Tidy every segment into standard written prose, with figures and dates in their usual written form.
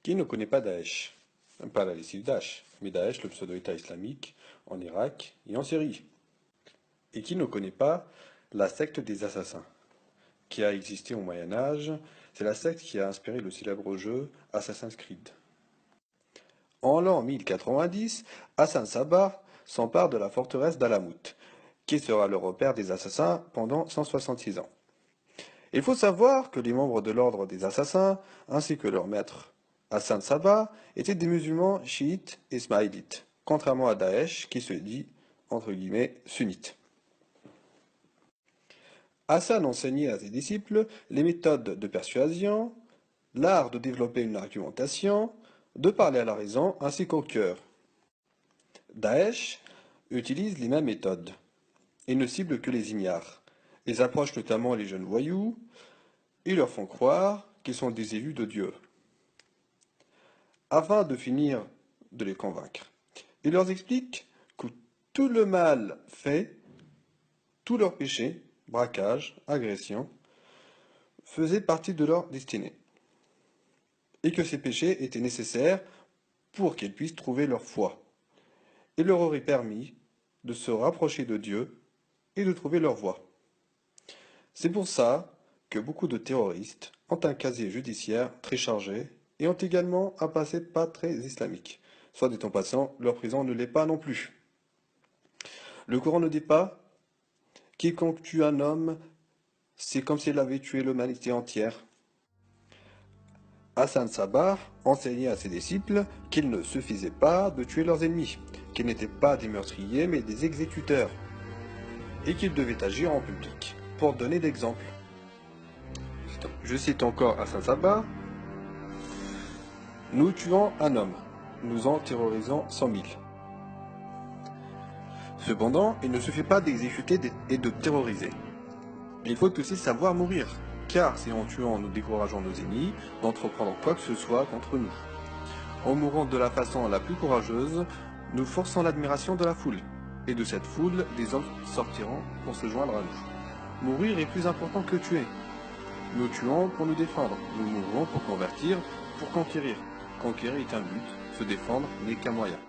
Qui ne connaît pas Daesh? Pas la lessive Daesh, mais Daesh, le pseudo-État islamique, en Irak et en Syrie. Et qui ne connaît pas la secte des assassins, qui a existé au Moyen Âge? C'est la secte qui a inspiré le célèbre jeu Assassin's Creed. En l'an 1090, Hassan Sabbah s'empare de la forteresse d'Alamout, qui sera le repère des assassins pendant 166 ans. Il faut savoir que les membres de l'ordre des assassins, ainsi que leur maître Hassan Sabbah, étaient des musulmans chiites et ismaélites, contrairement à Daesh qui se dit, entre guillemets, sunnite. Hassan enseignait à ses disciples les méthodes de persuasion, l'art de développer une argumentation, de parler à la raison ainsi qu'au cœur. Daesh utilise les mêmes méthodes et ne cible que les ignares. Ils approchent notamment les jeunes voyous et leur font croire qu'ils sont des élus de Dieu, afin de finir de les convaincre. Il leur explique que tout le mal fait, tous leurs péchés, braquage, agression, faisaient partie de leur destinée, et que ces péchés étaient nécessaires pour qu'ils puissent trouver leur foi, et leur aurait permis de se rapprocher de Dieu et de trouver leur voie. C'est pour ça que beaucoup de terroristes ont un casier judiciaire très chargé et ont également un passé pas très islamique. Soit dit en passant, leur prison ne l'est pas non plus. Le Coran ne dit pas quiconque tue un homme, c'est comme s'il avait tué l'humanité entière. Hassan Sabbah enseignait à ses disciples qu'il ne suffisait pas de tuer leurs ennemis, qu'ils n'étaient pas des meurtriers mais des exécuteurs, et qu'ils devaient agir en public pour donner d'exemple. Je cite encore Hassan Sabbah: nous tuons un homme, nous en terrorisons 100 000. Cependant, il ne suffit pas d'exécuter et de terroriser. Il faut aussi savoir mourir, car c'est en tuant nous décourageons nos ennemis d'entreprendre quoi que ce soit contre nous. En mourant de la façon la plus courageuse, nous forçons l'admiration de la foule, et de cette foule, des hommes sortiront pour se joindre à nous. Mourir est plus important que tuer. Nous tuons pour nous défendre, nous mourons pour convertir, pour conquérir. Conquérir est un but, se défendre n'est qu'un moyen.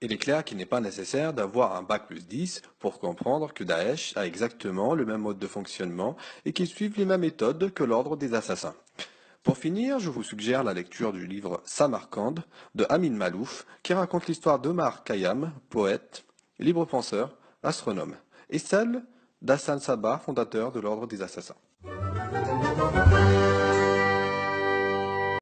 Il est clair qu'il n'est pas nécessaire d'avoir un bac plus 10 pour comprendre que Daesh a exactement le même mode de fonctionnement et qu'ils suivent les mêmes méthodes que l'ordre des assassins. Pour finir, je vous suggère la lecture du livre Samarcande de Amin Malouf qui raconte l'histoire d'Omar Khayyam, poète, libre penseur, astronome, et celle d'Hassan Sabbah, fondateur de l'ordre des assassins.